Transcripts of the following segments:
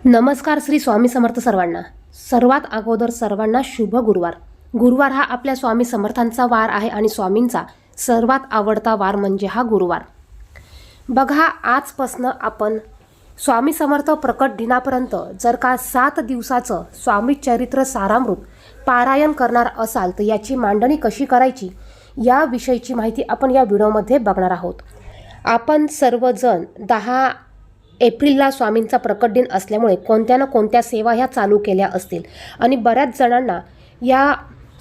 नमस्कार श्री स्वामी समर्थ सर्वांना। सर्वात अगोदर सर्वांना शुभ गुरुवार। गुरुवार हा आपल्या स्वामी समर्थांचा वार आहे आणि स्वामींचा सर्वात आवडता वार म्हणजे हा गुरुवार। बघा, आजपासनं आपण स्वामी समर्थ प्रकट दिनापर्यंत जर का 7 दिवसाचं स्वामी चरित्र सारामृत पारायण करणार असाल तर याची मांडणी कशी करायची या विषयीची माहिती आपण या व्हिडिओमध्ये बघणार आहोत। आपण सर्वजण 10 एप्रिलला स्वामींचा प्रकट दिन असल्यामुळे कोणत्या ना कोणत्या सेवा ह्या चालू केल्या असतील आणि बऱ्याच जणांना या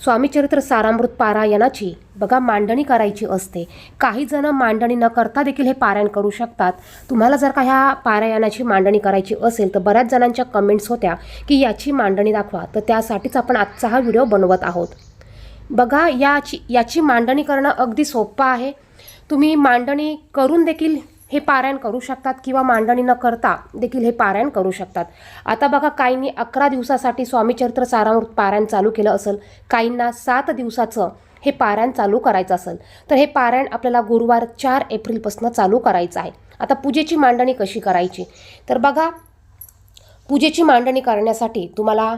स्वामीचरित्र सारामृत पारायणाची बघा मांडणी करायची असते। काही जण मांडणी न करता देखील हे पारायण करू शकतात। तुम्हाला जर का ह्या पारायणाची मांडणी करायची असेल तर बऱ्याच जणांच्या कमेंट्स होत्या की याची मांडणी दाखवा, तर त्यासाठीच आपण आजचा हा व्हिडिओ बनवत आहोत। बघा, याची मांडणी करणं अगदी सोपं आहे। तुम्ही मांडणी करून देखील हे पारायण करू शकतात किंवा मांडणी न करता देखील हे पारायण करू शकतात। आता बघा, काहींनी 11 दिवसासाठी स्वामीचरित्र सारामृत पारायण चालू केलं असेल, काहींना 7 दिवसाचं हे पारायण चालू करायचं असेल, तर हे पारायण आपल्याला गुरुवार 4 एप्रिलपासून चालू करायचं आहे। आता पूजेची मांडणी कशी करायची, तर बघा, पूजेची मांडणी करण्यासाठी तुम्हाला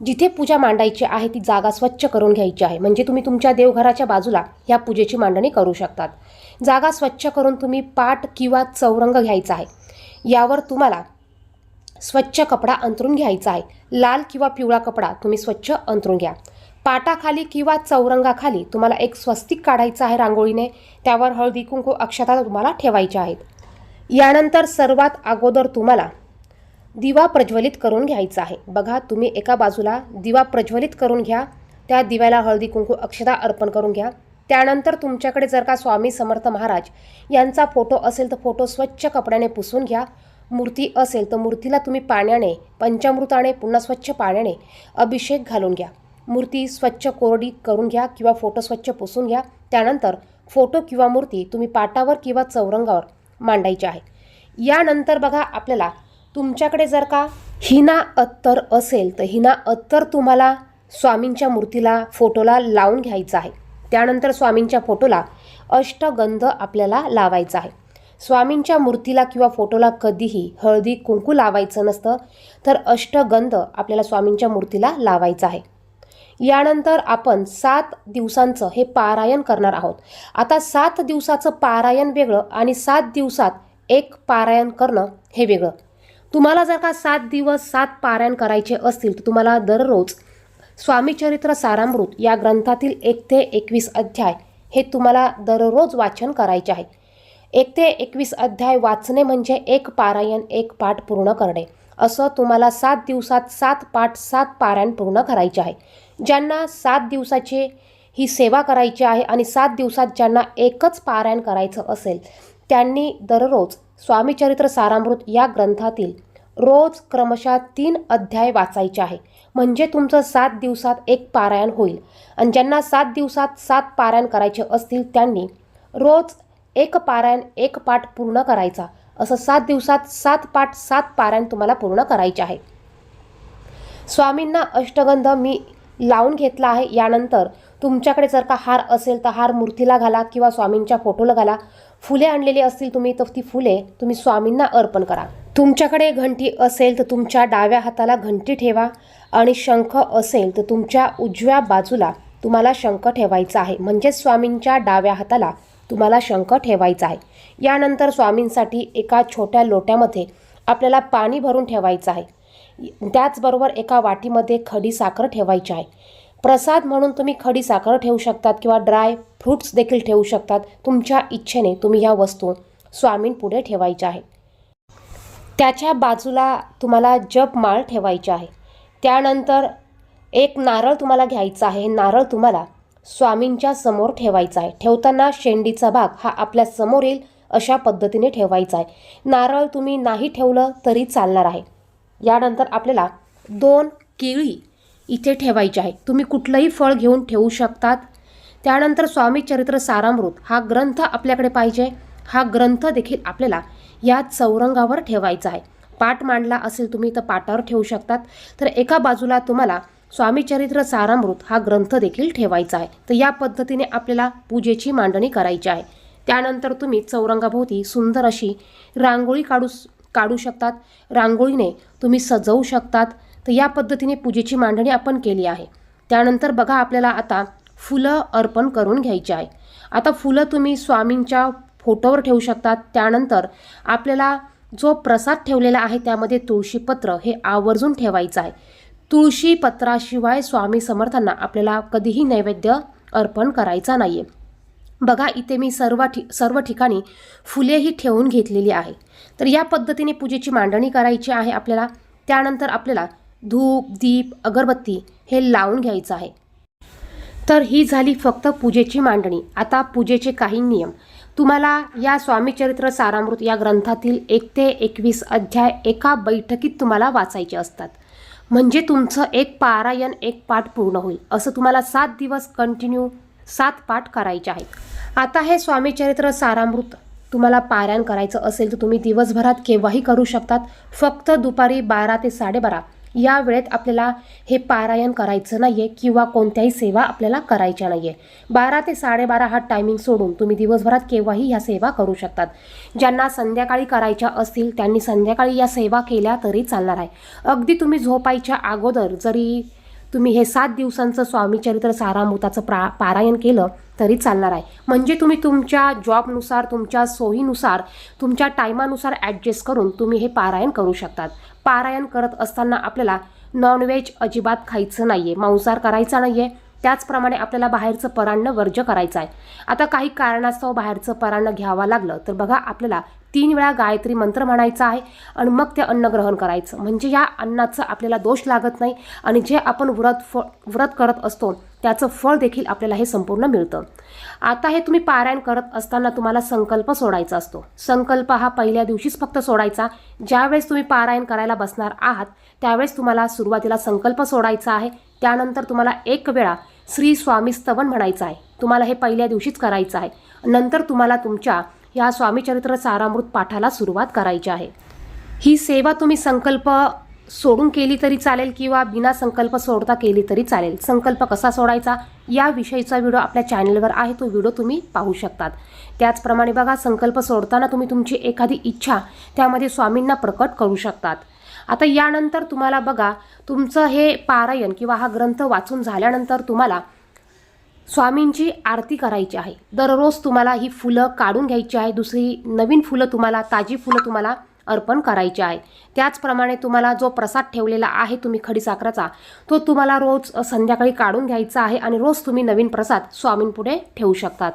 जिथे पूजा मांडायची आहे ती जागा स्वच्छ करून घ्यायची आहे। म्हणजे तुम्ही तुमच्या देवघराच्या बाजूला ह्या पूजेची मांडणी करू शकतात। जागा स्वच्छ करून तुम्ही पाट किंवा चौरंग घ्यायचा आहे। यावर तुम्हाला स्वच्छ कपडा अंथरून घ्यायचा आहे। लाल किंवा पिवळा कपडा तुम्ही स्वच्छ अंथरून घ्या। पाटाखाली किंवा चौरंगाखाली तुम्हाला एक स्वस्तिक काढायचं आहे रांगोळीने। त्यावर हळदी कुंकू अक्षता तुम्हाला ठेवायच्या आहेत। यानंतर सर्वात अगोदर तुम्हाला दिवा प्रज्वलित करून घ्यायचा आहे। बघा, तुम्ही एका बाजूला दिवा प्रज्वलित करून घ्या, त्या दिव्याला हळदी कुंकू अक्षता अर्पण करून घ्या। त्यानंतर तुमच्याकडे जर का स्वामी समर्थ महाराज यांचा फोटो असेल तर फोटो स्वच्छ कपड्याने पुसून घ्या। मूर्ती असेल तर मूर्तीला तुम्ही पाण्याने, पंचामृताने, पुन्हा स्वच्छ पाण्याने अभिषेक घालून घ्या। मूर्ती स्वच्छ कोरडी करून घ्या किंवा फोटो स्वच्छ पुसून घ्या। त्यानंतर फोटो किंवा मूर्ती तुम्ही पाटावर किंवा चौरंगावर मांडायची आहे। यानंतर बघा, आपल्याला तुमच्याकडे जर का हिना अत्तर असेल तर हिना अत्तर तुम्हाला स्वामींच्या मूर्तीला, फोटोला लावून घ्यायचं आहे। त्यानंतर स्वामींच्या फोटोला अष्टगंध आपल्याला लावायचा आहे। स्वामींच्या मूर्तीला किंवा फोटोला कधीही हळदी कुंकू लावायचं नसतं, तर अष्टगंध आपल्याला स्वामींच्या मूर्तीला लावायचा आहे। यानंतर आपण 7 दिवसांचं हे पारायण करणार आहोत। आता 7 दिवसाचं पारायण वेगळं आणि 7 दिवसात एक पारायण करणं हे वेगळं। तुम्हाला जर का 7 दिवस 7 पारायण करायचे असतील तर तुम्हाला दररोज स्वामीचरित्र सारामृत या ग्रंथातील 1 ते 21 अध्याय हे तुम्हाला दररोज वाचन करायचे आहे। 1 ते 21 अध्याय वाचणे म्हणजे एक पारायण, एक पाठ पूर्ण करणे। असं तुम्हाला 7 दिवसात 7 पाठ, 7 पारायण पूर्ण करायचे आहे। ज्यांना 7 दिवसाची ही सेवा करायची आहे आणि 7 दिवसात ज्यांना एकच पारायण करायचं असेल त्यांनी दररोज स्वामीचरित्र सारामृत या ग्रंथातील रोज क्रमशः 3 अध्याय वाचायचे आहे। म्हणजे तुमचं 7 दिवसात एक पारायण होईल। आणि ज्यांना 7 दिवसात 7 पारायण करायचे असतील त्यांनी रोज एक पारायण, एक पाठ पूर्ण करायचा। असं 7 दिवसात 7 पाठ, 7 पारायण तुम्हाला पूर्ण करायचे आहे। स्वामींना अष्टगंध मी लावून घेतला आहे। यानंतर तुमच्याकडे जर का हार असेल तर हार मूर्तीला घाला किंवा स्वामींच्या फोटोला घाला। फुले आणलेली असतील तुम्ही तर ती फुले तुम्ही स्वामींना अर्पण करा। तुमच्याकडे घंटी असेल तर तुमच्या डाव्या हाताला घंटी ठेवा आणि शंख असेल तर तुमच्या उजव्या बाजूला तुम्हाला शंख ठेवायचा आहे। म्हणजे स्वामींच्या डाव्या हाताला तुम्हाला शंख ठेवायचा आहे। यानंतर स्वामींसाठी एका छोट्या लोट्यामध्ये आपल्याला पाणी भरून ठेवायचं आहे। त्याचबरोबर एका वाटीमध्ये खडी साखर ठेवायची आहे। प्रसाद म्हणून तुम्ही खडी साखर ठेवू शकतात किंवा ड्राय फ्रूट्स देखील ठेवू शकतात। तुमच्या इच्छेने तुम्ही ह्या वस्तू स्वामींपुढे ठेवायच्या आहे। त्याच्या बाजूला तुम्हाला जपमाळ ठेवायची आहे। त्यानंतर एक नारळ तुम्हाला घ्यायचा आहे। नारळ तुम्हाला स्वामींच्या समोर ठेवायचा आहे। ठेवताना शेंडीचा भाग हा आपल्या समोर येईल अशा पद्धतीने ठेवायचा आहे। नारळ तुम्ही नाही ठेवलं तरी चालणार आहे। यानंतर आपल्याला 2 केळी इथे ठेवायची आहे। तुम्ही कुठलंही फळ घेऊन ठेवू शकतात। त्यानंतर स्वामीचरित्र सारामृत हा ग्रंथ आपल्याकडे पाहिजे। हा ग्रंथ देखील आपल्याला या चौरंगावर ठेवायचा आहे। पाट मांडला असेल तुम्ही तर पाटावर ठेवू शकतात। तर एका बाजूला तुम्हाला स्वामीचरित्र सारामृत हा ग्रंथ देखील ठेवायचा आहे। तर या पद्धतीने आपल्याला पूजेची मांडणी करायची आहे। त्यानंतर तुम्ही चौरंगाभोवती सुंदर अशी रांगोळी काढू शकतात, रांगोळीने तुम्ही सजवू शकतात. तर या पद्धतीने पूजेची मांडणी आपण केली आहे. त्यानंतर बघा आपल्याला आता फुलं अर्पण करून घ्यायची आहे. आता फुलं तुम्ही स्वामींच्या फोटोवर ठेवू शकतात. त्यानंतर आपल्याला जो प्रसाद ठेवलेला आहे त्यामध्ये तुळशीपत्र हे आवर्जून ठेवायचं आहे. तुळशी पत्राशिवाय स्वामी समर्थांना आपल्याला कधीही नैवेद्य अर्पण करायचा नाही आहे. बघा इथे मी सर्व ठिकाणी फुलेही ठेवून घेतलेली आहे. तर या पद्धतीने पूजेची मांडणी करायची आहे आपल्याला. त्यानंतर आपल्याला धूप, दीप, अगरबत्ती हे लावून घ्यायचं आहे. तर ही झाली फक्त पूजेची मांडणी. आता पूजेचे काही नियम तुम्हाला या स्वामीचरित्र सारामृत या ग्रंथातील 1 ते 21 अध्याय एका बैठकीत तुम्हाला वाचायचे असतात. म्हणजे तुमचं एक पारायण, एक पाठ पूर्ण होईल. असं तुम्हाला 7 दिवस कंटिन्यू 7 पाठ करायचे आहेत. आता हे स्वामीचरित्र सारामृत तुम्हाला पारायण करायचं असेल तर तुम्ही दिवसभरात केव्हाही करू शकतात. फक्त दुपारी 12 ते 12:30 या वेळेत आपल्याला हे पारायण करायचं नाही आहे किंवा कोणत्याही सेवा आपल्याला करायच्या नाही आहे. 12 ते 12:30 हा टायमिंग सोडून तुम्ही दिवसभरात केव्हाही ह्या सेवा करू शकतात. ज्यांना संध्याकाळी करायच्या असतील त्यांनी संध्याकाळी या सेवा केल्या तरी चालणार आहे. अगदी तुम्ही झोपायच्या अगोदर जरी तुम्ही हे 7 दिवसांचं स्वामीचरित्र सारामृताचं पारायण केलं तरी चालणार आहे. म्हणजे तुम्ही तुमच्या जॉबनुसार, तुमच्या सोयीनुसार, तुमच्या टायमानुसार ॲडजस्ट करून तुम्ही हे पारायण करू शकतात. पारायण करत असताना आपल्याला नॉनव्हेज अजिबात खायचं नाही आहे, मांसाहार करायचा नाही आहे. त्याचप्रमाणे आपल्याला बाहेरचं परान्न वर्ज्य करायचं आहे. आता काही कारणास्तव बाहेरचं परान्न घ्यावं लागलं तर बघा आपल्याला 3 वेळा गायत्री मंत्र म्हणायचा आहे आणि मग ते अन्न ग्रहण करायचं. म्हणजे या अन्नाचं आपल्याला दोष लागत नाही आणि जे आपण व्रत करत असतो त्याचं फळ देखील आपल्याला हे संपूर्ण मिळतं. आता हे तुम्ही पारायण करत असताना तुम्हाला संकल्प सोडायचा असतो. संकल्प हा पहिल्या दिवशीच फक्त सोडायचा. ज्यावेळेस तुम्ही पारायण करायला बसणार आहात त्यावेळेस तुम्हाला सुरुवातीला संकल्प सोडायचा आहे. त्यानंतर तुम्हाला 1 वेळा श्री स्वामी स्तवन म्हणायचं आहे. तुम्हाला हे पहिल्या दिवशीच करायचं आहे. नंतर तुम्हाला तुमच्या या स्वामीचरित्र सारामृत पाठाला सुरुवात करायची आहे. ही सेवा तुम्ही संकल्प सोडून केली तरी चालेल किंवा बिना संकल्प सोडता केली तरी चालेल. संकल्प कसा सोडायचा याविषयीचा व्हिडिओ आपल्या चॅनलवर आहे, तो व्हिडिओ तुम्ही पाहू शकतात. त्याचप्रमाणे बघा संकल्प सोडताना तुम्ही तुमची एखादी इच्छा त्यामध्ये स्वामींना प्रकट करू शकतात. आता यानंतर तुम्हाला बघा तुमचं हे पारायण किंवा हा ग्रंथ वाचून झाल्यानंतर तुम्हाला स्वामींची आरती करायची आहे. दररोज तुम्हाला ही फुलं काढून घ्यायची आहे. दुसरी नवीन फुलं तुम्हाला, ताजी फुलं तुम्हाला अर्पण करायची आहे. त्याचप्रमाणे तुम्हाला जो प्रसाद ठेवलेला आहे तुम्ही खडीसाखराचा, तो तुम्हाला रोज संध्याकाळी काढून घ्यायचा आहे आणि रोज तुम्ही नवीन प्रसाद स्वामींपुढे ठेवू शकतात.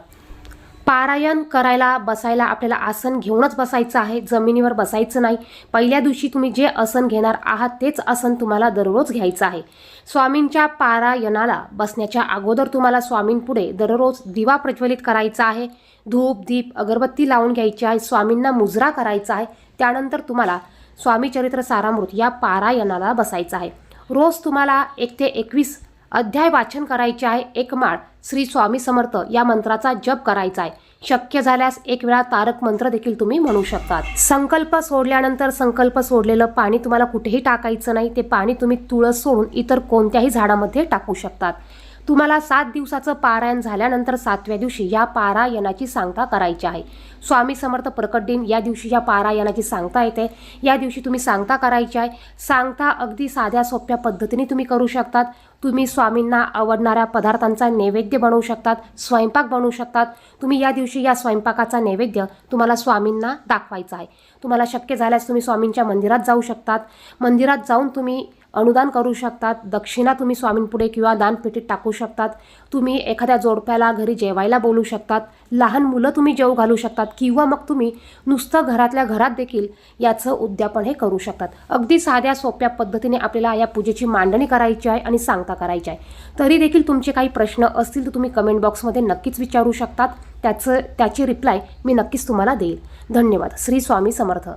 पारायण करायला बसायला आपल्याला आसन घेऊनच बसायचं आहे, जमिनीवर बसायचं नाही. पहिल्या दिवशी तुम्ही जे आसन घेणार आहात तेच आसन तुम्हाला दररोज घ्यायचं आहे. स्वामींच्या पारायणाला बसण्याच्या अगोदर तुम्हाला स्वामींपुढे दररोज दिवा प्रज्वलित करायचा आहे. धूप, दीप, अगरबत्ती लावून घ्यायची आहे. स्वामींना मुजरा करायचा आहे. त्यानंतर तुम्हाला स्वामीचरित्र सारामृत या पारायणाला बसायचं आहे. रोज तुम्हाला 1 ते 21 अध्याय वाचन करायचे आहे. 1 माळ श्री स्वामी समर्थ या मंत्राचा जप करायचा आहे. शक्य झाल्यास 1 वेळा तारक मंत्र देखील तुम्ही म्हणू शकतात. संकल्प सोडल्यानंतर संकल्प सोडलेलं पाणी तुम्हाला कुठेही टाकायचं नाही. ते पाणी तुम्ही तुळस सोडून इतर कोणत्याही झाडामध्ये टाकू शकतात. तुम्हाला 7 दिवसाचं पारायण झाल्यानंतर 7व्या दिवशी या पारायणाची सांगता करायची आहे. स्वामी समर्थ प्रकट दिन या दिवशी या पारायणाची सांगता येते. या दिवशी तुम्ही सांगता करायची आहे. सांगता अगदी साध्या सोप्या पद्धतीने तुम्ही करू शकतात. तुम्ही स्वामींना आवडणाऱ्या पदार्थांचा नैवेद्य बनवू शकतात, स्वयंपाक बनवू शकतात. तुम्ही या दिवशी या स्वयंपाकाचा नैवेद्य तुम्हाला स्वामींना दाखवायचा आहे. तुम्हाला शक्य झाल्यास तुम्ही स्वामींच्या मंदिरात जाऊ शकतात. मंदिरात जाऊन तुम्ही अनुदान करू शकतात. दक्षिणा तुम्ही स्वामींपुढे किंवा दानपेटीत टाकू शकतात. तुम्ही एखाद्या जोडप्याला घरी जेवायला बोलू शकतात. लहान मुलं तुम्ही जेवू घालू शकतात किंवा मग तुम्ही नुसतं घरातल्या घरात देखील याचं उद्यापन हे करू शकतात. अगदी साध्या सोप्या पद्धतीने आपल्याला या पूजेची मांडणी करायची आहे आणि सांगता करायची आहे. तरी देखील तुमचे काही प्रश्न असतील तर तुम्ही कमेंट बॉक्समध्ये नक्कीच विचारू शकतात. त्याची रिप्लाय मी नक्कीच तुम्हाला देईल. धन्यवाद. श्री स्वामी समर्थ.